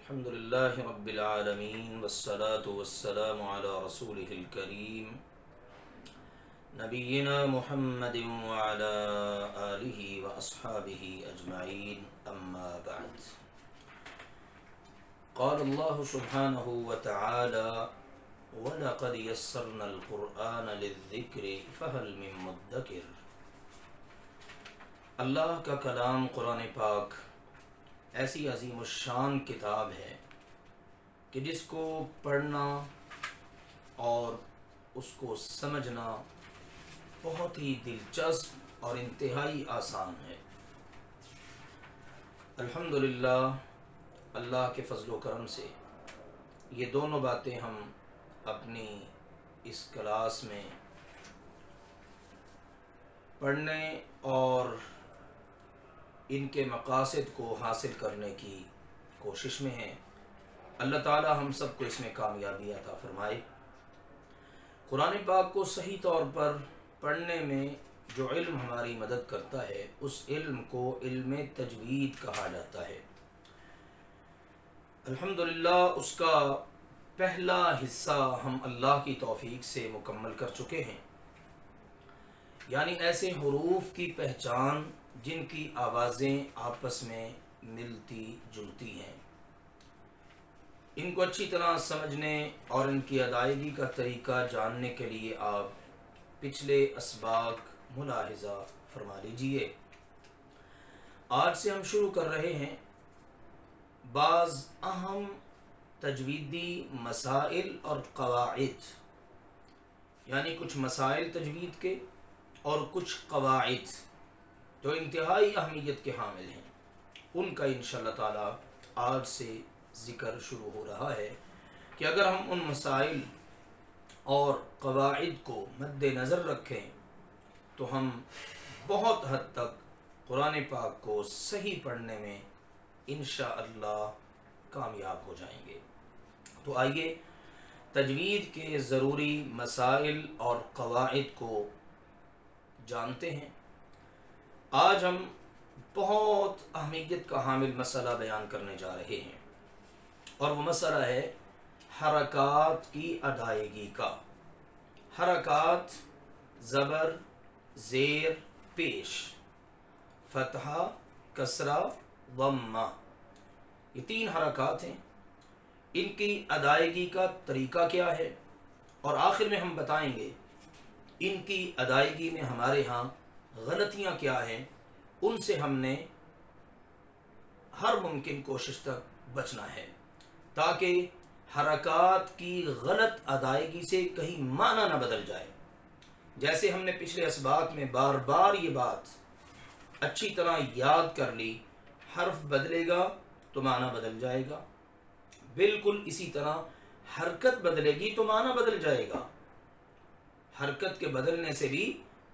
الحمد للہ رب العالمین والصلاة والسلام علی رسولہ الکریم نبینا محمد وعلی آلہ واصحابہ اجمعین اما بعد قال اللہ سبحانہ وتعالی وَلَقَدْ يَسَّرْنَا الْقُرْآنَ لِلذِّكْرِ فَهَلْ مِن مُدَّكِرٍ۔ اللہ کا کلام قرآن پاک ایسی عظیم الشان کتاب ہے کہ جس کو پڑھنا اور اس کو سمجھنا بہت ہی دلچسپ اور انتہائی آسان ہے۔ الحمدللہ اللہ کے فضل و کرم سے یہ دونوں باتیں ہم اپنی اس کلاس میں پڑھنے اور ان کے مقاصد کو حاصل کرنے کی کوشش میں ہیں۔ اللہ تعالی ہم سب کو اس میں کامیابی عطا فرمائے۔ قرآن پاک کو صحیح طور پر پڑھنے میں جو علم ہماری مدد کرتا ہے اس علم کو علم تجوید کہا جاتا ہے۔ الحمدللہ اس کا پہلا حصہ ہم اللہ کی توفیق سے مکمل کر چکے ہیں، یعنی ایسے حروف کی پہچان جن کی آوازیں آپس میں ملتی جلتی ہیں، ان کو اچھی طرح سمجھنے اور ان کی ادائیگی کا طریقہ جاننے کے لیے آپ پچھلے اسباق ملاحظہ فرما لیجئے۔ آج سے ہم شروع کر رہے ہیں بعض اہم تجویدی مسائل اور قواعد، یعنی کچھ مسائل تجوید کے اور کچھ قواعد جو انتہائی اہمیت کے حامل ہیں، ان کا انشاءاللہ تعالی آج سے ذکر شروع ہو رہا ہے کہ اگر ہم ان مسائل اور قواعد کو مد نظر رکھیں تو ہم بہت حد تک قرآن پاک کو صحیح پڑھنے میں انشاءاللہ کامیاب ہو جائیں گے۔ تو آئیے تجوید کے ضروری مسائل اور قواعد کو جانتے ہیں۔ آج ہم بہت اہمیت کا حامل مسئلہ بیان کرنے جا رہے ہیں، اور وہ مسئلہ ہے حرکات کی ادائیگی کا۔ حرکات زبر، زیر، پیش، فتحہ، کسرہ، ضمہ، یہ تین حرکات ہیں۔ ان کی ادائیگی کا طریقہ کیا ہے، اور آخر میں ہم بتائیں گے ان کی ادائیگی میں ہمارے ہاں غلطیاں کیا ہیں، ان سے ہم نے ہر ممکن کوشش تک بچنا ہے تاکہ حرکات کی غلط ادائیگی سے کہیں معنی نہ بدل جائے۔ جیسے ہم نے پچھلے اسباق میں بار بار یہ بات اچھی طرح یاد کر لی، حرف بدلے گا تو معنی بدل جائے گا، بالکل اسی طرح حرکت بدلے گی تو معنی بدل جائے گا، حرکت کے بدلنے سے بھی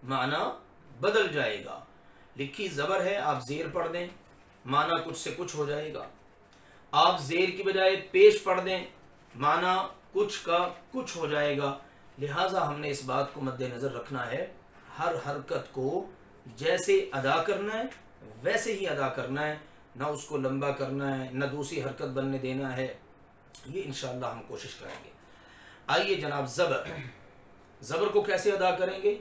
معنی بدل جائے گا۔ لکھی زبر ہے، آپ زیر پڑھ دیں، معنی کچھ سے کچھ ہو جائے گا۔ آپ زیر کی بجائے پیش پڑھ دیں، معنی کچھ کا کچھ ہو جائے گا۔ لہٰذا ہم نے اس بات کو مد نظر رکھنا ہے، ہر حرکت کو جیسے ادا کرنا ہے ویسے ہی ادا کرنا ہے، نہ اس کو لمبا کرنا ہے نہ دوسری حرکت بننے دینا ہے۔ یہ انشاءاللہ ہم کوشش کریں گے۔ آئیے جناب، زبر کو کیسے ادا کریں گے؟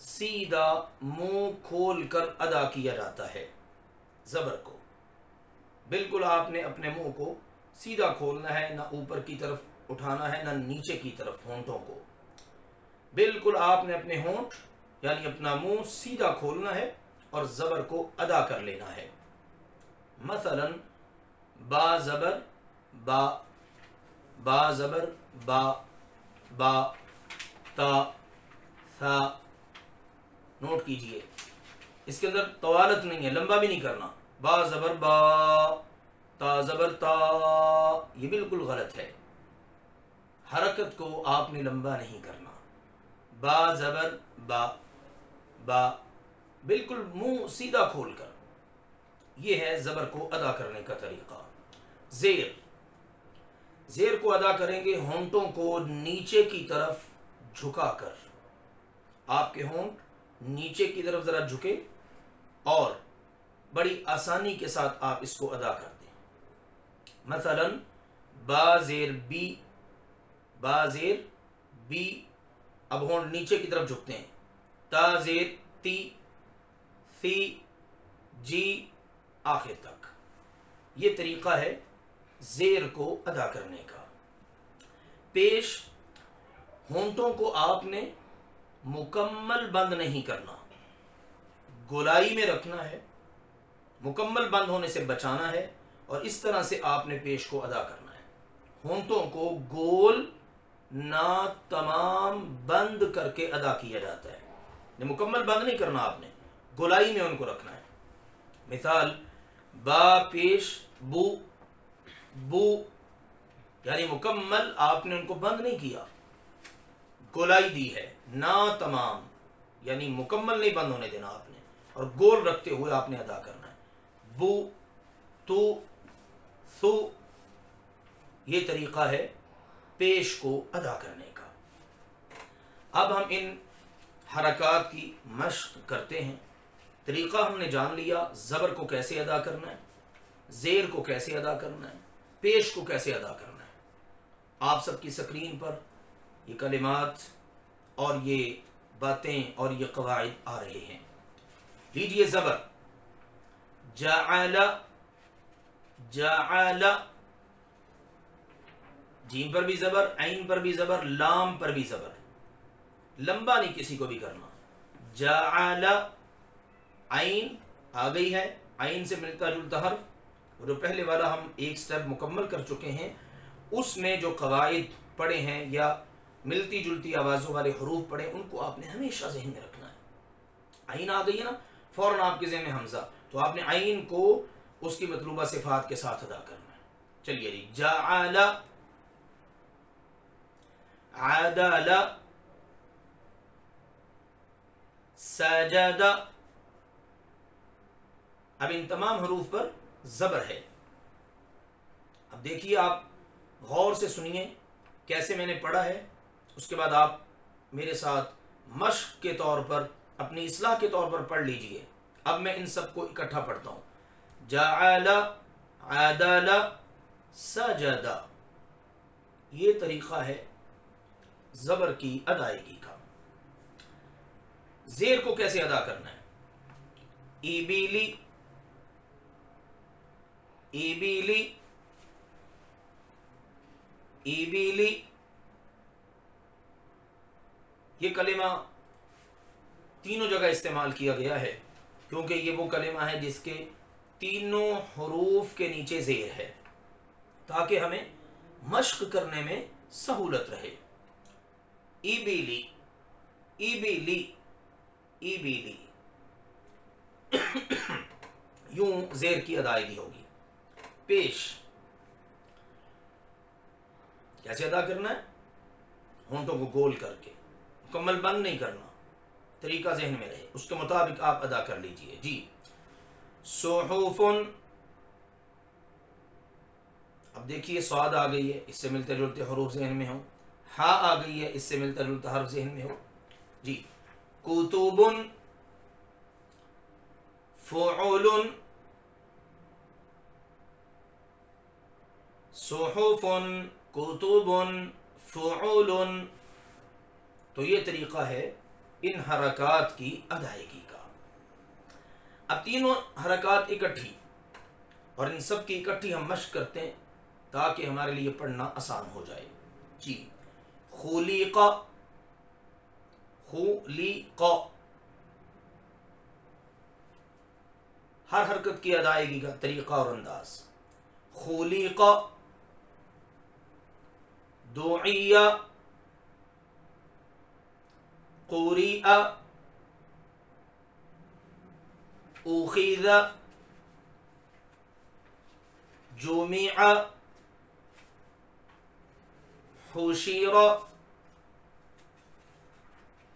سیدھا منہ کھول کر ادا کیا جاتا ہے زبر کو۔ بالکل آپ نے اپنے منہ کو سیدھا کھولنا ہے، نہ اوپر کی طرف اٹھانا ہے نہ نیچے کی طرف ہونٹوں کو۔ بالکل آپ نے اپنے ہونٹ یعنی اپنا منہ سیدھا کھولنا ہے اور زبر کو ادا کر لینا ہے۔ مثلا با زبر با، با زبر با، با، تا، ثا۔ نوٹ کیجئے، اس کے اندر طوالت نہیں ہے، لمبا بھی نہیں کرنا۔ با زبر با، تا زبر تا، یہ بالکل غلط ہے۔ حرکت کو آپ نے لمبا نہیں کرنا۔ با زبر با، با، بالکل منہ سیدھا کھول کر۔ یہ ہے زبر کو ادا کرنے کا طریقہ۔ زیر کو ادا کریں گے ہونٹوں کو نیچے کی طرف جھکا کر۔ آپ کے ہونٹ نیچے کی طرف ذرا جھکے اور بڑی آسانی کے ساتھ آپ اس کو ادا کر دیں۔ مثلا با زیر بی، با زیر بی، اب ہونٹ نیچے کی طرف جھکتے ہیں، تا زیر تی، سی، جی، آخر تک. یہ طریقہ ہے زیر کو ادا کرنے کا. پیش ہونٹوں کو آپ نے مکمل بند نہیں کرنا، گولائی میں رکھنا ہے، مکمل بند ہونے سے بچانا ہے، اور اس طرح سے آپ نے پیش کو ادا کرنا ہے. ہونٹوں کو گول نہ تمام بند کر کے ادا کیا جاتا ہے، مکمل بند نہیں کرنا، آپ نے گولائی میں ان کو رکھنا ہے. مثال با پیش بو، بو یعنی مکمل آپ نے ان کو بند نہیں کیا، گولائی دی ہے. نا تمام یعنی مکمل نہیں بند ہونے دینا آپ نے، اور گول رکھتے ہوئے آپ نے ادا کرنا ہے. بو، تو، سو، یہ طریقہ ہے پیش کو ادا کرنے کا. اب ہم ان حرکات کی مشق کرتے ہیں. طریقہ ہم نے جان لیا، زبر کو کیسے ادا کرنا ہے، زیر کو کیسے ادا کرنا ہے، پیش کو کیسے ادا کرنا ہے. آپ سب کی سکرین پر یہ کلمات اور یہ باتیں اور یہ قواعد آ رہے ہیں. لیجئے زبر، جعل، جعل، جیم پر بھی زبر، عین پر بھی زبر، لام پر بھی زبر، لمبا نہیں کسی کو بھی کرنا. جعل، عین آ گئی ہے، عین سے ملتا جلتا حرف، جو پہلے والا ہم ایک سٹیپ مکمل کر چکے ہیں، اس میں جو قواعد پڑھے ہیں یا ملتی جلتی آوازوں والے حروف پڑھے، ان کو آپ نے ہمیشہ ذہن میں رکھنا ہے. عین آ گئی ہے نا، فوراً آپ کے ذہن میں حمزہ، تو آپ نے عین کو اس کی مطلوبہ صفات کے ساتھ ادا کرنا ہے. چلیے جی، جعل، عدل، سجد. اب ان تمام حروف پر زبر ہے. اب دیکھیے، آپ غور سے سنیے کیسے میں نے پڑھا ہے، اس کے بعد آپ میرے ساتھ مشق کے طور پر، اپنی اصلاح کے طور پر پڑھ لیجئے. اب میں ان سب کو اکٹھا پڑھتا ہوں. جعل، عدل، سجد. یہ طریقہ ہے زبر کی ادائیگی کا. زیر کو کیسے ادا کرنا ہے؟ ایبیلی، ایبیلی، ایبیلی. یہ کلمہ تینوں جگہ استعمال کیا گیا ہے، کیونکہ یہ وہ کلمہ ہے جس کے تینوں حروف کے نیچے زیر ہے، تاکہ ہمیں مشق کرنے میں سہولت رہے. ایبیلی، ایبیلی، ایبیلی. یوں زیر کی ادائیگی ہوگی. پیش کیسے ادا کرنا ہے؟ ہونٹوں کو گول کر کے، مکمل بند نہیں کرنا، طریقہ ذہن میں رہے، اس کے مطابق آپ ادا کر لیجئے. جی، صحف. اب دیکھیے صاد آ گئی ہے، اس سے ملتے جلتے حروف ذہن میں ہو. ہا آ گئی ہے، اس سے ملتا جلتا حرف ذہن میں ہو. جی، کتب، فعل، صحف، کتب، فعل. تو یہ طریقہ ہے ان حرکات کی ادائیگی کا. اب تینوں حرکات اکٹھی، اور ان سب کی اکٹھی ہم مشق کرتے ہیں تاکہ ہمارے لیے پڑھنا آسان ہو جائے. جی، خلق، خلق. ہر حرکت کی ادائیگی کا طریقہ اور انداز. خلق، دعی، قریء، اخذ، جمع، حشر،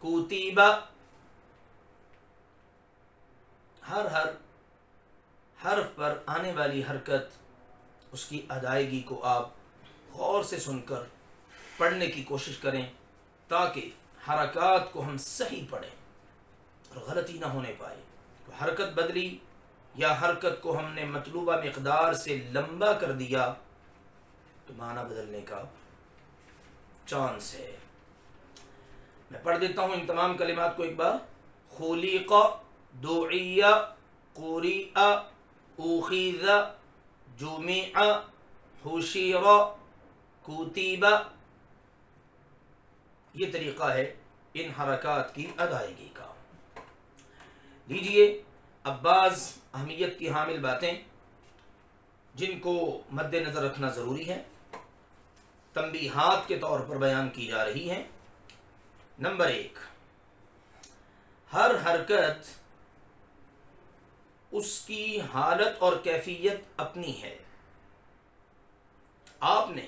کتب. ہر حرف پر آنے والی حرکت، اس کی ادائیگی کو آپ غور سے سن کر پڑھنے کی کوشش کریں، تاکہ حرکات کو ہم صحیح پڑھیں اور غلطی نہ ہونے پائے. حرکت بدلی یا حرکت کو ہم نے مطلوبہ مقدار سے لمبا کر دیا تو معنی بدلنے کا چانس ہے۔ میں پڑھ دیتا ہوں ان تمام کلمات کو ایک بار۔ خلق، دعی، قرئ، اخذ، جمع، حشر، کتب۔ یہ طریقہ ہے ان حرکات کی ادائیگی کا۔ لیجئے اب بعض اہمیت کی حامل باتیں جن کو مد نظر رکھنا ضروری ہے، تنبیہات کے طور پر بیان کی جا رہی ہیں۔ نمبر 1، ہر حرکت اس کی حالت اور کیفیت اپنی ہے۔ آپ نے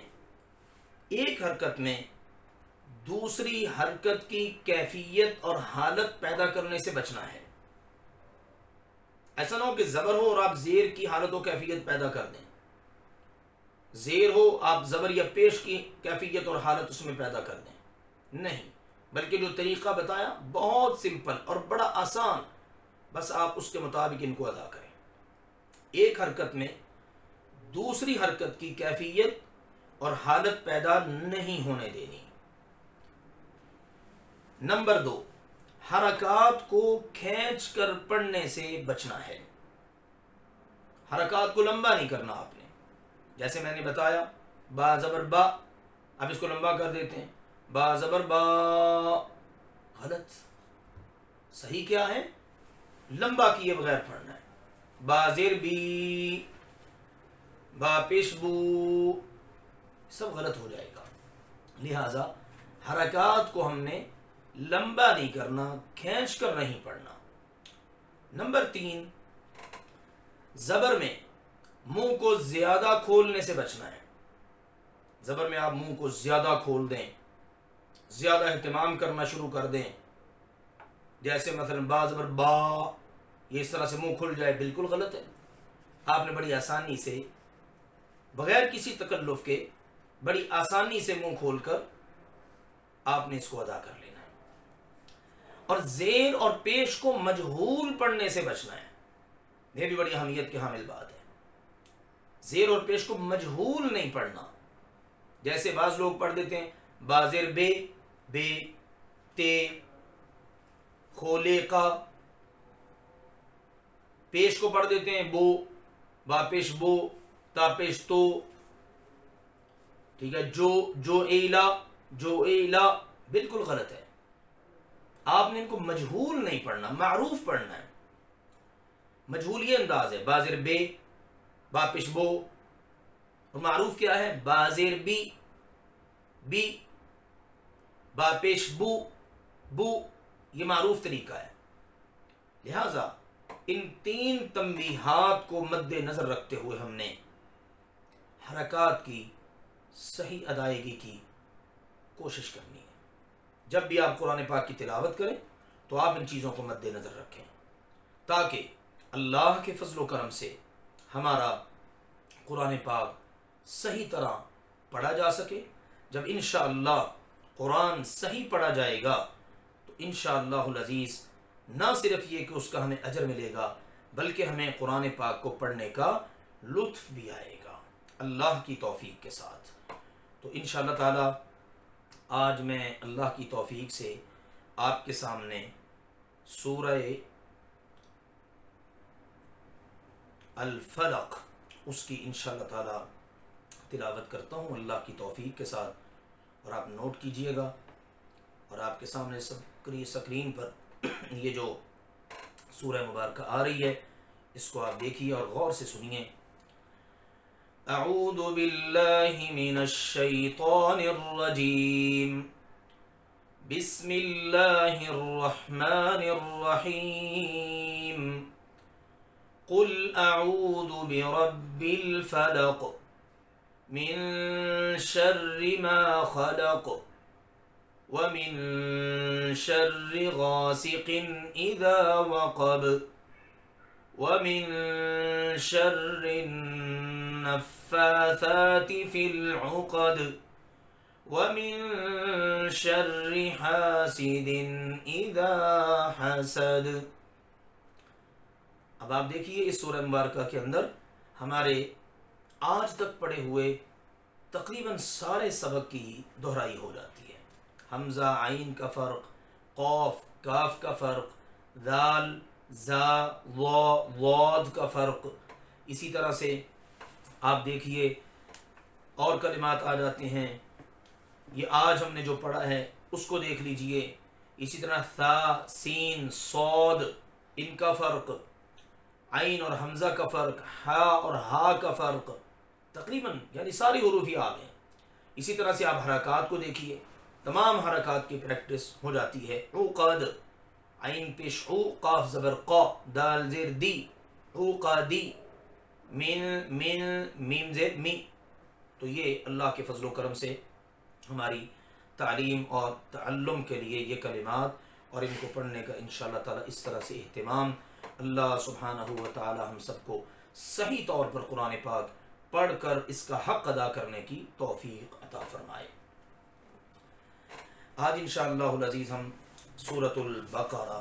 ایک حرکت میں دوسری حرکت کی کیفیت اور حالت پیدا کرنے سے بچنا ہے۔ ایسا نہ ہو کہ زبر ہو اور آپ زیر کی حالت و کیفیت پیدا کر دیں، زیر ہو آپ زبر یا پیش کی کیفیت اور حالت اس میں پیدا کر دیں، نہیں، بلکہ جو طریقہ بتایا بہت سمپل اور بڑا آسان، بس آپ اس کے مطابق ان کو ادا کریں۔ ایک حرکت میں دوسری حرکت کی کیفیت اور حالت پیدا نہیں ہونے دینی۔ نمبر 2، حرکات کو کھینچ کر پڑھنے سے بچنا ہے۔ حرکات کو لمبا نہیں کرنا آپ نے، جیسے میں نے بتایا با زبر با، اب اس کو لمبا کر دیتے ہیں، با زبر با، غلط۔ صحیح کیا ہے؟ لمبا کیے بغیر پڑھنا ہے۔ با زیر بی، با پیش بو، سب غلط ہو جائے گا۔ لہذا حرکات کو ہم نے لمبا نہیں کرنا، کھینچ کر نہیں پڑھنا۔ نمبر 3، زبر میں منہ کو زیادہ کھولنے سے بچنا ہے۔ زبر میں آپ منہ کو زیادہ کھول دیں، زیادہ اہتمام کرنا شروع کر دیں، جیسے مثلا با زبر با، یہ اس طرح سے منہ کھل جائے، بالکل غلط ہے۔ آپ نے بڑی آسانی سے بغیر کسی تکلف کے بڑی آسانی سے منہ کھول کر آپ نے اس کو ادا کر لینا ہے۔ اور زیر اور پیش کو مجہول پڑھنے سے بچنا ہے، یہ بھی بڑی اہمیت کی حامل بات ہے۔ زیر اور پیش کو مجہول نہیں پڑھنا، جیسے بعض لوگ پڑھ دیتے ہیں با زیر بے، بے، تے، کھولے کا، پیش کو پڑھ دیتے ہیں بو، با پیش بو، تا پیش تو، ٹھیک ہے، جو ایلا، جو ایلا، بالکل غلط ہے۔ آپ نے ان کو مجہول نہیں پڑھنا، معروف پڑھنا ہے۔ مجہول یہ انداز ہے، بازر بے، با پیش بو، اور معروف کیا ہے؟ بازر بی، بی، با پیش بو، بو، یہ معروف طریقہ ہے۔ لہذا ان 3 تنبیہات کو مد نظر رکھتے ہوئے ہم نے حرکات کی صحیح ادائیگی کی کوشش کرنی ہے۔ جب بھی آپ قرآن پاک کی تلاوت کریں تو آپ ان چیزوں کو مد نظر رکھیں، تاکہ اللہ کے فضل و کرم سے ہمارا قرآن پاک صحیح طرح پڑھا جا سکے۔ جب انشاءاللہ قرآن صحیح پڑھا جائے گا تو انشاءاللہ العزیز نہ صرف یہ کہ اس کا ہمیں اجر ملے گا، بلکہ ہمیں قرآن پاک کو پڑھنے کا لطف بھی آئے گا اللہ کی توفیق کے ساتھ۔ تو انشاءاللہ تعالی آج میں اللہ کی توفیق سے آپ کے سامنے سورہ الفلق اس کی انشاءاللہ تعالی تلاوت کرتا ہوں اللہ کی توفیق کے ساتھ، اور آپ نوٹ کیجئے گا، اور آپ کے سامنے سکرین پر یہ جو سورہ مبارکہ آ رہی ہے اس کو آپ دیکھیے اور غور سے سنیے۔ اعوذ باللہ من الشیطان الرجیم، بسم اللہ الرحمن الرحیم، قل اعوذ برب الفلق من شر ما خلق ومن شر غاسق اذا وقب ومن شر النفاثات في العقد ومن شر حاسد اذا حسد۔ اب آپ دیکھیے اس سورہ مبارکہ کے اندر ہمارے آج تک پڑھے ہوئے تقریباً سارے سبق کی دہرائی ہو جاتی ہے. حمزہ عین کا فرق، قاف کاف کا فرق، دال زا ضاد کا فرق. اسی طرح سے آپ دیکھیے اور کلمات آ جاتے ہیں. یہ آج ہم نے جو پڑھا ہے اس کو دیکھ لیجئے. اسی طرح ثا سین صاد ان کا فرق، عین اور حمزہ کا فرق، ہا اور ہا کا فرق، تقریباً یعنی ساری حروف ہی آ گئے. اسی طرح سے آپ حرکات کو دیکھیے، تمام حرکات کی پریکٹس ہو جاتی ہے. عقد، عین پیش او، قاف زبر قا، دال زیر دی، عقدی، من میم زیر می. تو یہ اللہ کے فضل و کرم سے ہماری تعلیم اور تعلم کے لیے یہ کلمات اور ان کو پڑھنے کا انشاءاللہ تعالی اس طرح سے اہتمام، اللہ سبحانہ و تعالی ہم سب کو صحیح طور پر قرآن پاک پڑھ کر اس کا حق ادا کرنے کی توفیق عطا فرمائے. آج انشاءاللہ العزیز ہم سورۃ البقرہ،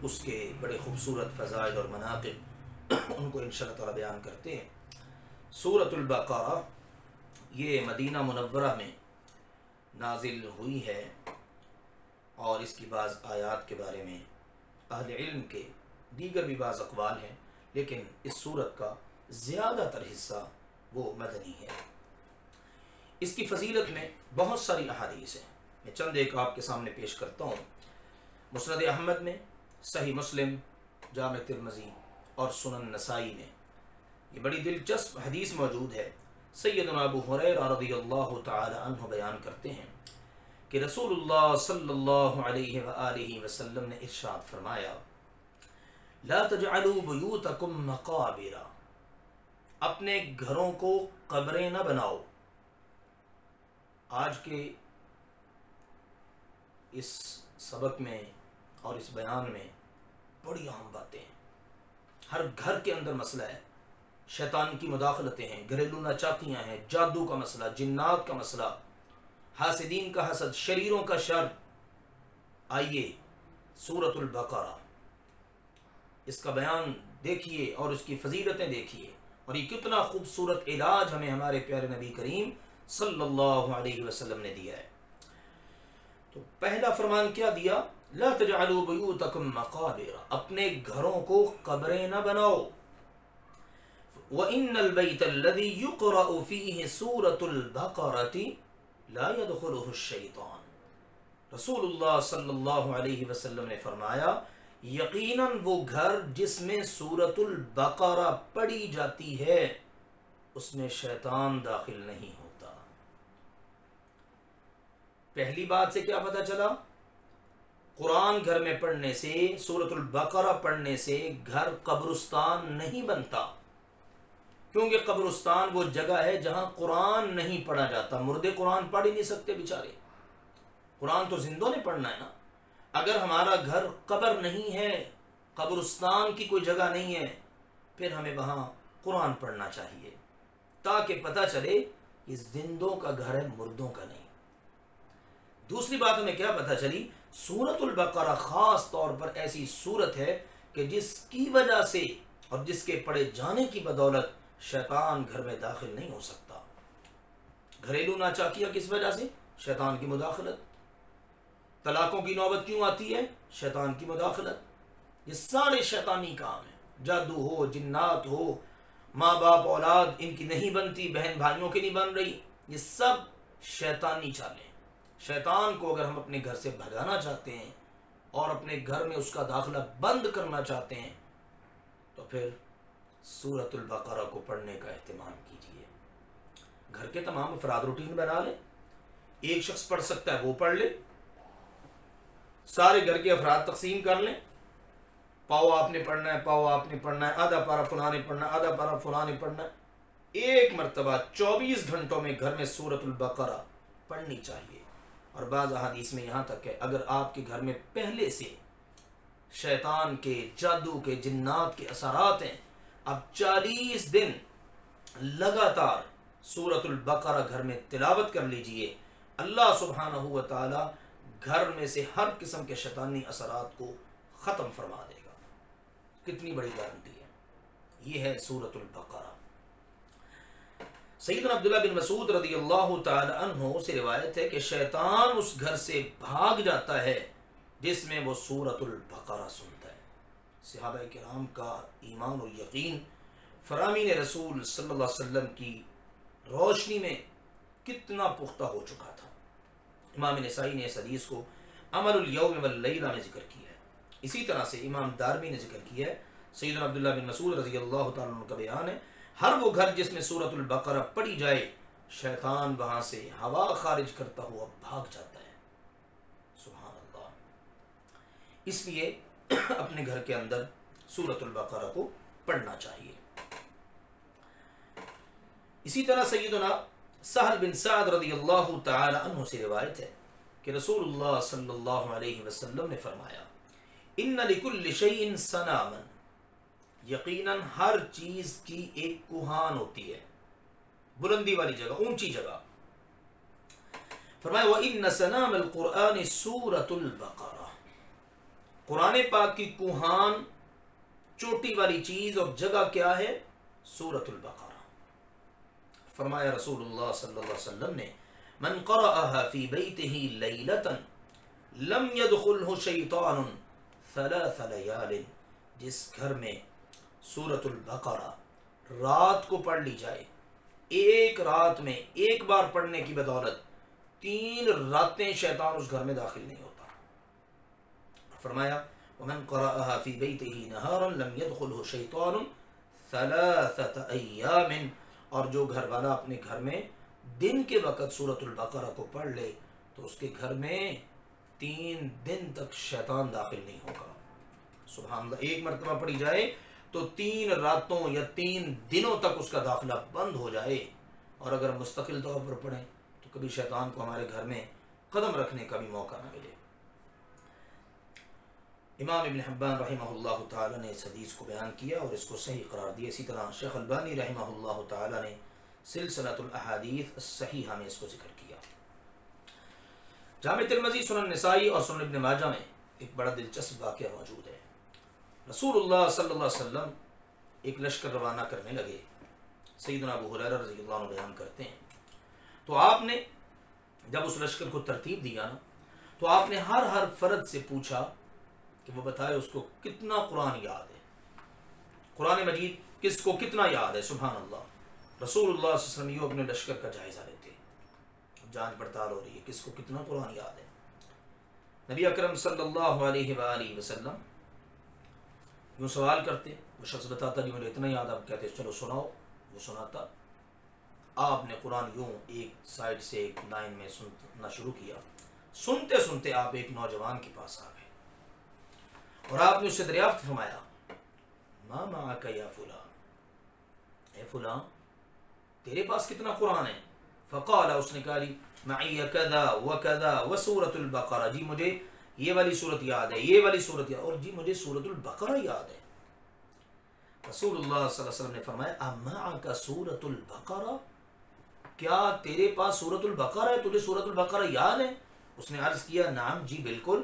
اس کے بڑے خوبصورت فضائل اور مناقب ان کو انشاءاللہ تعالی بیان کرتے ہیں. سورۃ البقرہ یہ مدینہ منورہ میں نازل ہوئی ہے اور اس کی بعض آیات کے بارے میں اہل علم کے دیگر بھی بعض اقوال ہیں، لیکن اس سورت کا زیادہ تر حصہ وہ مدنی ہے. اس کی فضیلت میں بہت ساری احادیث ہیں. میں چند ایک آپ کے سامنے پیش کرتا ہوں. مسند احمد میں، صحیح مسلم، جامع ترمذی اور سنن نسائی میں یہ بڑی دلچسپ حدیث موجود ہے. سیدنا ابو ہریرہ رضی اللہ تعالی عنہ بیان کرتے ہیں کہ رسول اللہ صلی اللہ علیہ وآلہ وسلم نے ارشاد فرمایا، لا تجعلوا بیوتکم مقابر، اپنے گھروں کو قبریں نہ بناؤ. آج کے اس سبق میں اور اس بیان میں بڑی اہم باتیں ہیں. ہر گھر کے اندر مسئلہ ہے، شیطان کی مداخلتیں ہیں، گھریلو ناچاکیاں ہیں، جادو کا مسئلہ، جنات کا مسئلہ، حاسدین کا حسد، شریروں کا شر. آئیے سورۃ البقرہ اس کا بیان دیکھیے اور اس کی فضیلتیں دیکھیے، اور یہ کتنا خوبصورت علاج ہمیں ہمارے پیارے نبی کریم صلی اللہ علیہ وسلم نے دیا ہے. تو پہلا فرمان کیا دیا؟ لا تجعلوا بیوتکم مقابر، اپنے گھروں کو قبریں نہ بناؤ. وَإِنَّ الْبَيْتَ الَّذِي يُقْرَأُ فِيهِ سُورَةُ الْبَقَرَةِ لَا يَدْخُلُهُ الشَّيْطَانُ. رسول اللہ صلی اللہ علیہ وسلم نے فرمایا، یقیناً وہ گھر جس میں سورۃ البقرہ پڑھی جاتی ہے اس میں شیطان داخل نہیں ہوتا. پہلی بات سے کیا پتہ چلا؟ قرآن گھر میں پڑھنے سے، سورۃ البقرہ پڑھنے سے گھر قبرستان نہیں بنتا، کیونکہ قبرستان وہ جگہ ہے جہاں قرآن نہیں پڑھا جاتا. مردے قرآن پڑھ ہی نہیں سکتے بیچارے، قرآن تو زندوں نے پڑھنا ہے نا. اگر ہمارا گھر قبر نہیں ہے، قبرستان کی کوئی جگہ نہیں ہے، پھر ہمیں وہاں قرآن پڑھنا چاہیے تاکہ پتہ چلے کہ زندوں کا گھر ہے، مردوں کا نہیں. دوسری بات ہمیں کیا پتہ چلی؟ سورۃ البقرہ خاص طور پر ایسی سورت ہے کہ جس کی وجہ سے اور جس کے پڑھے جانے کی بدولت شیطان گھر میں داخل نہیں ہو سکتا. گھریلو ناچاکیاں کس وجہ سے؟ شیطان کی مداخلت. طلاقوں کی نوبت کیوں آتی ہے؟ شیطان کی مداخلت. یہ سارے شیطانی کام ہیں. جادو ہو، جنات ہو، ماں باپ اولاد ان کی نہیں بنتی، بہن بھائیوں کی نہیں بن رہی، یہ سب شیطانی چالیں. شیطان کو اگر ہم اپنے گھر سے بھگانا چاہتے ہیں اور اپنے گھر میں اس کا داخلہ بند کرنا چاہتے ہیں تو پھر سورۃ البقرہ کو پڑھنے کا اہتمام کیجیے. گھر کے تمام افراد روٹین بنا لیں. ایک شخص پڑھ سکتا ہے وہ پڑھ لے، سارے گھر کے افراد تقسیم کر لیں. پاؤ آپ نے پڑھنا ہے، پاؤ آپ نے پڑھنا ہے، آدھا پارا فلاں نے پڑھنا ہے، آدھا پارا فلاں نے پڑھنا ہے. ایک مرتبہ 24 گھنٹوں میں گھر میں سورۃ البقرہ پڑھنی چاہیے. اور بعض احادیث میں یہاں تک ہے اگر آپ کے گھر میں پہلے سے شیطان کے، جادو کے، جنات کے اثرات ہیں، اب 40 دن لگاتار سورۃ البقرہ گھر میں تلاوت کر لیجئے. اللہ سبحانہ و تعالی گھر میں سے ہر قسم کے شیطانی اثرات کو ختم فرما دے گا. کتنی بڑی گارنٹی ہے. یہ ہے سورۃ البقرہ. سیدنا عبداللہ بن مسعود رضی اللہ تعالی عنہ سے روایت ہے کہ شیطان اس گھر سے بھاگ جاتا ہے جس میں وہ سورۃ البقرہ سنتا ہے۔ صحابہ کرام کا ایمان اور یقین فرامین رسول صلی اللہ علیہ وسلم کی روشنی میں کتنا پختہ ہو چکا تھا۔ امام نسائی نے اس حدیث کو عمل الیوم واللیلہ میں ذکر کیا ہے۔ اسی طرح سے امام دارمی نے ذکر کیا ہے، سیدنا عبداللہ بن مسعود رضی اللہ تعالیٰ عنہ کا بیان ہے، ہر وہ گھر جس میں سورۃ البقرہ پڑھی جائے شیطان وہاں سے ہوا خارج کرتا ہوا بھاگ جاتا ہے۔ سبحان اللہ۔ اس لیے اپنے گھر کے اندر سورۃ البقرہ کو پڑھنا چاہیے۔ اسی طرح سیدنا سہل بن سعد رضی اللہ تعالی عنہ سے روایت ہے کہ رسول اللہ صلی اللہ علیہ وسلم نے فرمایا، ان لکل شیء صناما، یقیناً ہر چیز کی ایک کوہان ہوتی ہے، بلندی والی جگہ، اونچی جگہ۔ فرمایا وَإِنَّ سَنَامَ الْقُرْآنِ سُورَةُ الْبَقَرَةِ، قرآن پاک کی کوہان، چوٹی والی چیز اور جگہ کیا ہے؟ سورۃ البقرہ۔ فرمایا رسول اللہ صلی اللہ علیہ وسلم نے، من قرأها فی بیتہ لیلۃ لم يدخلہ شیطان ثلاث لیال، جس گھر میں سورۃ البقرہ رات کو پڑھ لی جائے، ایک رات میں ایک بار پڑھنے کی بدولت 3 راتیں شیطان اس گھر میں داخل نہیں ہوتا۔ فرمایا ومن قرأها فی بیتہ نہارا لم يدخلہ شیطان 3 ایام، اور جو گھر والا اپنے گھر میں دن کے وقت سورۃ البقرہ کو پڑھ لے تو اس کے گھر میں 3 دن تک شیطان داخل نہیں ہوگا۔ سبحان اللہ، ایک مرتبہ پڑھی جائے تو 3 راتوں یا 3 دنوں تک اس کا داخلہ بند ہو جائے، اور اگر مستقل طور پر پڑھیں تو کبھی شیطان کو ہمارے گھر میں قدم رکھنے کا بھی موقع نہ ملے۔ امام ابن حبان رحمہ اللہ تعالی نے اس حدیث کو بیان کیا اور اس کو صحیح قرار دیا۔ اسی طرح شیخ البانی رحمہ اللہ تعالی نے سلسلۃ الاحادیث الصحیحہ میں اس کو ذکر کیا۔ جامع ترمذی، سنن نسائی اور سنن ابن ماجہ میں ایک بڑا دلچسپ واقعہ موجود ہے۔ رسول اللہ صلی اللہ علیہ وسلم ایک لشکر روانہ کرنے لگے، سیدنا ابو ہریرہ رضی اللہ عنہ بیان کرتے ہیں، تو آپ نے جب اس لشکر کو ترتیب دیا نا، تو آپ نے ہر فرد سے پوچھا کہ وہ بتائے اس کو کتنا قرآن یاد ہے، قرآن مجید کس کو کتنا یاد ہے۔ سبحان اللہ، رسول اللہ صلی اللہ علیہ وسلم یہ اپنے لشکر کا جائزہ لیتے ہیں، جانچ پڑتال ہو رہی ہے کس کو کتنا قرآن یاد ہے۔ نبی اکرم صلی اللہ علیہ وآلہ وسلم یوں سوال کرتے، وہ شخص بتاتا جی مجھے اتنا یاد، آپ کہتے چلو سناؤ، وہ سناتا۔ آپ نے قرآن یوں ایک سائڈ سے ایک لائن میں سننا شروع کیا، سنتے سنتے آپ ایک نوجوان کے پاس آ گئے اور آپ نے اس سے دریافت فرمایا، ما معک یا فلان، اے فلان تیرے پاس کتنا قرآن ہے؟ فقال، اس نے کہا جی معی کذا وکذا وسورۃ البقرہ، جی مجھے یہ والی صورت یاد ہے، یہ والی صورت یاد، اور جی مجھے سورۃ البقرہ یاد ہے۔ رسول اللہ صلی اللہ علیہ وسلم نے فرمایا امعک سورۃ البقرہ، کیا تیرے پاس سورۃ البقرہ ہے، تجھے سورۃ البقرہ یاد ہے؟ اس نے عرض کیا نعم جی بالکل۔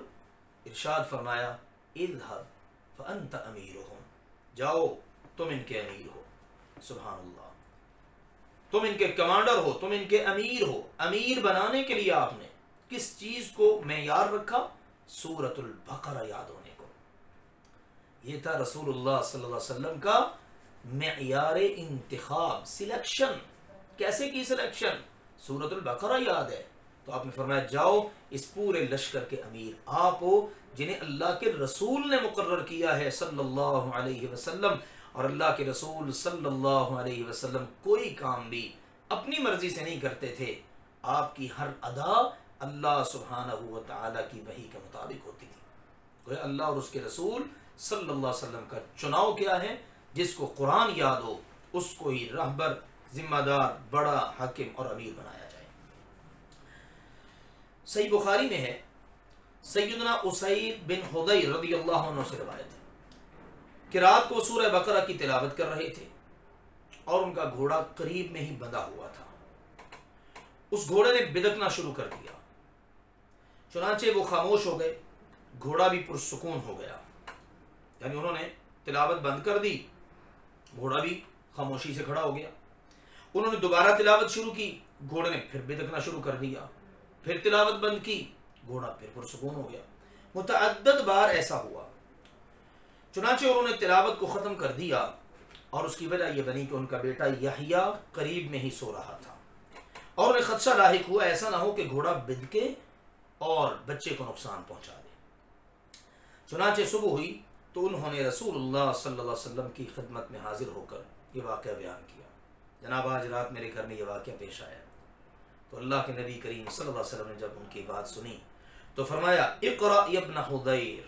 ارشاد فرمایا اذهب فانت امیرهم، جاؤ تم ان کے امیر ہو۔ سبحان اللہ، تم ان کے کمانڈر ہو، تم ان کے امیر ہو۔ امیر بنانے کے لیے آپ نے کس چیز کو معیار رکھا؟ سورۃ البقرہ یاد ہونے کو۔ یہ تھا رسول اللہ صلی اللہ علیہ وسلم کا معیار انتخاب، سلیکشن۔ کیسے کی سلیکشن؟ سورۃ البقرہ یاد ہے تو آپ نے فرمایا جاؤ، اس پورے لشکر کے امیر آپ ہو جنہیں اللہ کے رسول نے مقرر کیا ہے صلی اللہ علیہ وسلم، اور اللہ کے رسول صلی اللہ علیہ وسلم کوئی کام بھی اپنی مرضی سے نہیں کرتے تھے، آپ کی ہر ادا اللہ سبحانہ و تعالیٰ کی وحی کے مطابق ہوتی تھی۔ اللہ اور اس کے رسول صلی اللہ علیہ وسلم کا چناؤ کیا ہے؟ جس کو قرآن یاد ہو اس کو ہی رہبر، ذمہ دار، بڑا، حاکم اور امیر بنایا جائے۔ صحیح بخاری میں ہے، سیدنا اسید بن حضیر رضی اللہ عنہ سے روایت ہے کہ رات کو سورہ بقرہ کی تلاوت کر رہے تھے اور ان کا گھوڑا قریب میں ہی بندھا ہوا تھا۔ اس گھوڑے نے بدکنا شروع کر دیا، چنانچہ وہ خاموش ہو گئے، گھوڑا بھی پرسکون ہو گیا، یعنی انہوں نے تلاوت بند کر دی، گھوڑا بھی خاموشی سے کھڑا ہو گیا۔ انہوں نے دوبارہ تلاوت شروع کی، گھوڑے نے پھر بدکنا شروع کر دیا، پھر تلاوت بند کی، گھوڑا پھر پرسکون ہو گیا۔ متعدد بار ایسا ہوا، چنانچہ انہوں نے تلاوت کو ختم کر دیا، اور اس کی وجہ یہ بنی کہ ان کا بیٹا یحییٰ قریب میں ہی سو رہا تھا، اور انہیں خدشہ لاحق ہوا ایسا نہ ہو کہ گھوڑا بدکے اور بچے کو نقصان پہنچا دے۔ چنانچہ صبح ہوئی تو انہوں نے رسول اللہ صلی اللہ علیہ وسلم کی خدمت میں حاضر ہو کر یہ واقعہ بیان کیا، جناب آج رات میرے گھر میں یہ واقعہ پیش آیا۔ تو اللہ کے نبی کریم صلی اللہ علیہ وسلم نے جب ان کی بات سنی تو فرمایا اقرأ ابن حدیر،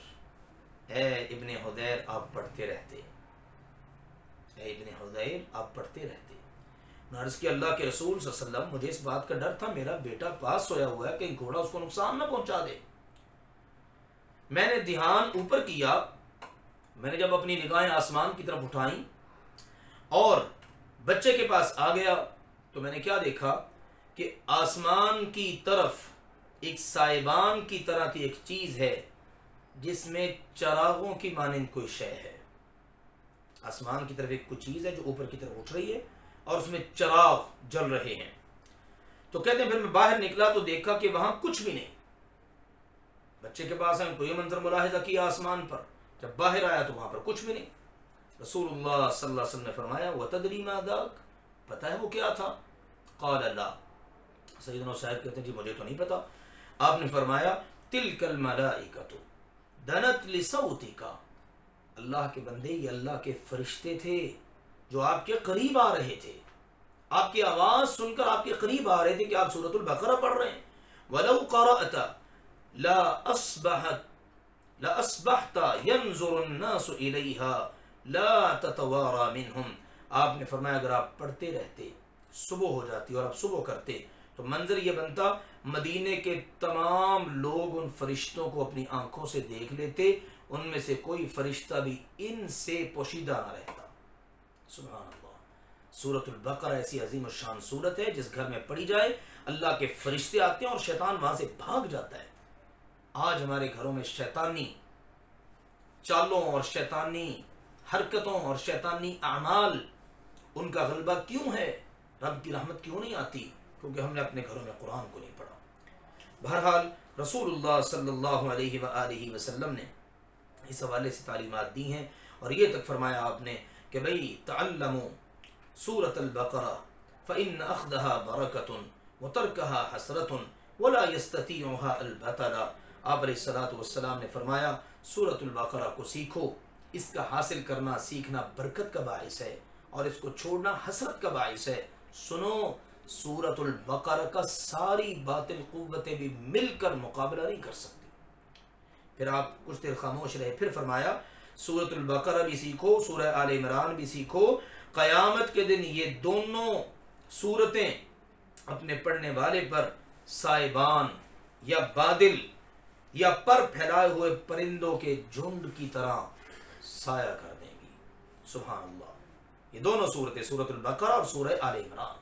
اے ابن حدیر آپ پڑھتے رہتے، اے ابن حدیر آپ پڑھتے رہتے۔ میں عرض کیا اللہ کے رسول صلی اللہ علیہ وسلم مجھے اس بات کا ڈر تھا میرا بیٹا پاس سویا ہوا ہے، کہیں گھوڑا اس کو نقصان نہ پہنچا دے۔ میں نے دھیان اوپر کیا، میں نے جب اپنی نگاہیں آسمان کی طرف اٹھائیں اور بچے کے پاس آ گیا تو میں نے کیا دیکھا کہ آسمان کی طرف ایک سائبان کی طرح کی ایک چیز ہے جس میں چراغوں کی مانند کوئی شے ہے۔ آسمان کی طرف ایک کوئی چیز ہے جو اوپر کی طرف اٹھ رہی ہے اور اس میں چراغ جل رہے ہیں۔ تو کہتے ہیں پھر میں باہر نکلا تو دیکھا کہ وہاں کچھ بھی نہیں۔ بچے کے پاس ہیں، ان کو یہ منظر ملاحظہ کیا آسمان پر، جب باہر آیا تو وہاں پر کچھ بھی نہیں۔ رسول اللہ صلی اللہ علیہ وسلم نے فرمایا وَتَدْرِي مَا ذَاكَ، پتہ ہے وہ کیا تھا؟ قال لا، سیدنا صاحب کہتے ہیں جی مجھے تو نہیں پتا۔ آپ نے فرمایا تِلْكَ الْمَلَائِكَةُ دَنَتْ لِصَوْتِكَ، اللہ کے بندے یہ اللہ کے فرشتے تھے جو آپ کے قریب آ رہے تھے، آپ کی آواز سن کر آپ کے قریب آ رہے تھے کہ آپ سورۃ البقرہ پڑھ رہے ہیں۔ وَلَوْ قَرَأْتَ لَأَصْبَحْتَ يَنْظُرُ النَّاسُ إِلَيْهَا لَا تَتَوَارَى مِنْهُمْ، آپ نے فرمایا اگر آپ پڑھتے رہتے، صبح ہو جاتی اور آپ صبح کرتے تو منظر یہ بنتا مدینے کے تمام لوگ ان فرشتوں کو اپنی آنکھوں سے دیکھ لیتے، ان میں سے کوئی فرشتہ بھی ان سے پوشیدہ نہ رہتا۔ سبحان اللہ، سورۃ البقرہ ایسی عظیم الشان سورت ہے جس گھر میں پڑھی جائے اللہ کے فرشتے آتے ہیں اور شیطان وہاں سے بھاگ جاتا ہے۔ آج ہمارے گھروں میں شیطانی چالوں اور شیطانی حرکتوں اور شیطانی اعمال ان کا غلبہ کیوں ہے؟ رب کی رحمت کیوں نہیں آتی؟ کیونکہ ہم نے اپنے گھروں میں قرآن کو نہیں پڑھا۔ بہرحال رسول اللہ صلی اللہ علیہ وآلہ وسلم نے اس حوالے سے تعلیمات دی ہیں اور یہ تک فرمایا آپ نے کہ بھئی تعلموا سورۃ البقرہ فإن أخذها برکۃ وترکها حسرۃ ولا يستطيعها البطل، آپ علیہ الصلوۃ والسلام نے فرمایا سورۃ البقرہ کو سیکھو، اس کا حاصل کرنا سیکھنا برکت کا باعث ہے اور اس کو چھوڑنا حسرت کا باعث ہے۔ سنو سورۃ البقرہ کا ساری باطل قوتیں بھی مل کر مقابلہ نہیں کر سکتی۔ پھر آپ کچھ دیر خاموش رہے، پھر فرمایا سورۃ البقرہ بھی سیکھو، سورہ آل عمران بھی سیکھو، قیامت کے دن یہ دونوں سورتیں اپنے پڑھنے والے پر سائبان یا بادل یا پر پھیلائے ہوئے پرندوں کے جھنڈ کی طرح سایہ کر دیں گی۔ سبحان اللہ، یہ دونوں صورتیں سورۃ البقرہ اور سورہ آل عمران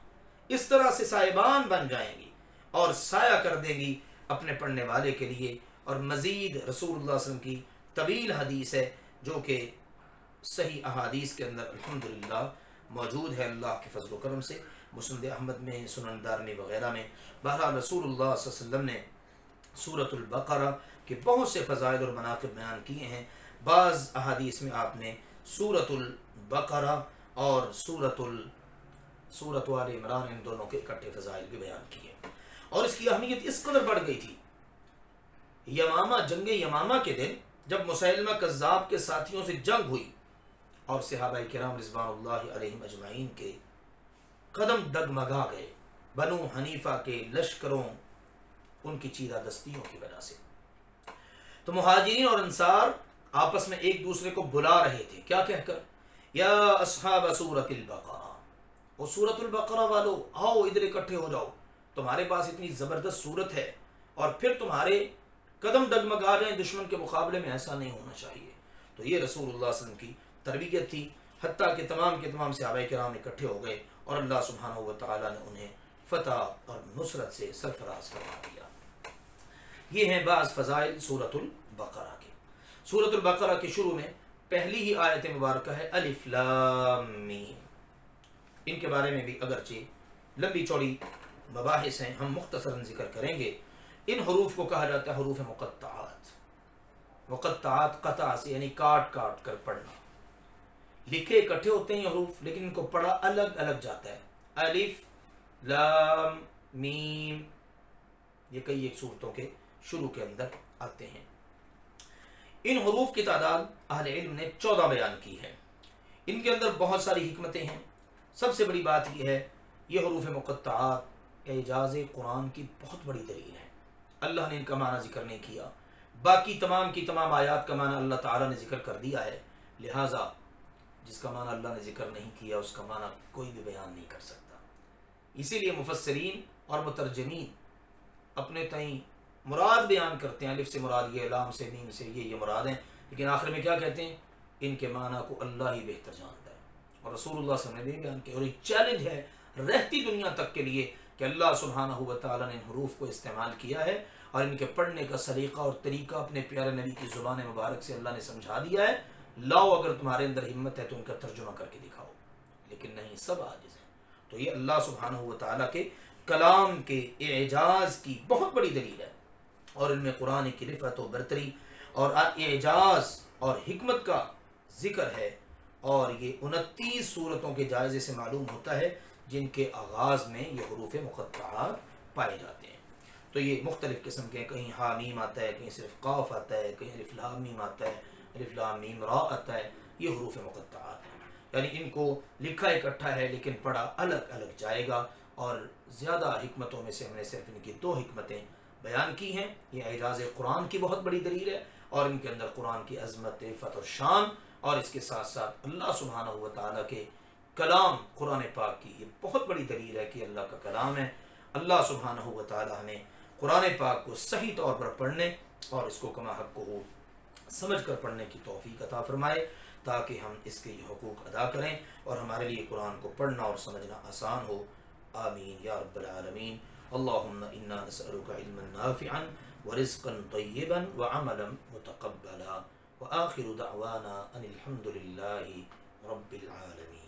اس طرح سے سائبان بن جائیں گی اور سایہ کر دیں گی اپنے پڑھنے والے کے لیے۔ اور مزید رسول اللہ صلی اللہ علیہ وسلم کی طویل حدیث ہے جو کہ صحیح احادیث کے اندر الحمدللہ موجود ہے اللہ کے فضل و کرم سے، مسند احمد میں، سنن دارمی وغیرہ میں۔ بہرحال رسول اللہ صلی اللہ علیہ وسلم نے سورۃ البقرہ کے بہت سے فضائل اور مناقب بیان کیے ہیں۔ بعض احادیث میں آپ نے سورۃ البقرہ اور سورۃ آل عمران ان دونوں کے اکٹھے فضائل بھی بیان کیے، اور اس کی اہمیت اس قدر بڑھ گئی تھی۔ یمامہ، جنگ یمامہ کے دن جب مسیلمہ کذاب کے ساتھیوں سے جنگ ہوئی اور صحابہ کرام رضوان اللہ علیہم اجمعین کے قدم ڈگمگا گئے، بنو حنیفہ کے لشکروں ان کی چیرہ دستیوں کی وجہ سے، تو مہاجرین اور انصار آپس میں ایک دوسرے کو بلا رہے تھے، کیا کہہ کر یا اصحاب سورۃ البقرہ، وہ سورۃ البقرہ والو آؤ ادھر اکٹھے ہو جاؤ، تمہارے پاس اتنی زبردست صورت ہے اور پھر تمہارے قدم ڈگمگا جائیں دشمن کے مقابلے میں، ایسا نہیں ہونا چاہیے۔ تو یہ رسول اللہ صلی اللہ علیہ وسلم کی تربیت تھی، حتیٰ کہ تمام کے تمام صحابہ کرام اکٹھے ہو گئے اور اللہ سبحانہ و تعالیٰ نے انہیں فتح اور نصرت سے سرفراز فرما دیا۔ یہ ہیں بعض فضائل سورۃ البقرہ کے۔ سورۃ البقرہ کے شروع میں پہلی ہی آیت مبارکہ ہے الف لام میم، ان کے بارے میں بھی اگرچہ لمبی چوڑی مباحث ہیں، ہم مختصراً ذکر کریں گے۔ ان حروف کو کہا جاتا ہے حروف مقطعات۔ مقطعات قطع سے یعنی کاٹ کاٹ کر پڑھنا، لکھے اکٹھے ہوتے ہیں حروف لیکن ان کو پڑھا الگ الگ جاتا ہے۔ الف لام میم، یہ کئی ایک صورتوں کے شروع کے اندر آتے ہیں۔ ان حروف کی تعداد اہل علم نے 14 بیان کی ہے۔ ان کے اندر بہت ساری حکمتیں ہیں۔ سب سے بڑی بات یہ ہے، یہ حروف مقطعات اعجاز قرآن کی بہت بڑی دلیل ہے۔ اللہ نے ان کا معنی ذکر نہیں کیا، باقی تمام کی تمام آیات کا معنی اللہ تعالیٰ نے ذکر کر دیا ہے، لہٰذا جس کا معنی اللہ نے ذکر نہیں کیا اس کا معنی کوئی بھی بیان نہیں کر سکتا۔ اسی لیے مفسرین اور مترجمین اپنے تئیں مراد بیان کرتے ہیں، الف سے مراد یہ، لام سے، میم سے یہ مراد ہیں، لیکن آخر میں کیا کہتے ہیں؟ ان کے معنی کو اللہ ہی بہتر جانتا ہے، اور رسول اللہ صلی اللہ علیہ وسلم نے بھی بیان کیا۔ اور ایک چیلنج ہے رہتی دنیا تک کے لیے کہ اللہ سبحانہ و تعالیٰ نے ان حروف کو استعمال کیا ہے اور ان کے پڑھنے کا سلیقہ اور طریقہ اپنے پیارے نبی کی زبان مبارک سے اللہ نے سمجھا دیا ہے۔ لاؤ اگر تمہارے اندر ہمت ہے تو ان کا ترجمہ کر کے دکھاؤ، لیکن نہیں، سب عاجز ہیں۔ تو یہ اللہ سبحانہ و تعالیٰ کے کلام کے اعجاز کی بہت بڑی دلیل ہے، اور ان میں قرآن کی رفعت و برتری اور اعجاز اور حکمت کا ذکر ہے۔ اور یہ 29 صورتوں کے جائزے سے معلوم ہوتا ہے جن کے آغاز میں یہ حروف مقطعات پائے جاتے ہیں۔ تو یہ مختلف قسم کے، کہیں ہا میم آتا ہے، کہیں صرف قاف آتا ہے، کہیں الف لام میم آتا ہے، الف لام میم را آتا ہے، یہ حروف مقطعات ہیں۔ یعنی ان کو لکھا اکٹھا ہے لیکن پڑھا الگ الگ جائے گا، اور زیادہ حکمتوں میں سے ہم نے صرف ان کی 2 حکمتیں بیان کی ہیں۔ یہ اعجاز قرآن کی بہت بڑی دلیل ہے، اور ان کے اندر قرآن کی عظمت، عفت اور شان، اور اس کے ساتھ ساتھ اللہ سبحانہ و تعالیٰ کے کلام قرآن پاک کی یہ بہت بڑی دلیل ہے کہ اللہ کا کلام ہے۔ اللہ سبحانہ و تعالیٰ ہمیں قرآن پاک کو صحیح طور پر پڑھنے اور اس کو کما حق کو سمجھ کر پڑھنے کی توفیق عطا فرمائے، تاکہ ہم اس کے یہ حقوق ادا کریں اور ہمارے لیے قرآن کو پڑھنا اور سمجھنا آسان ہو۔ آمین یا رب العالمین۔ اللہم انا نسألک علما نافعا ورزقا طیبا وعملا متقبلا، وآخر دعوانا ان الحمد للہ رب العالمین۔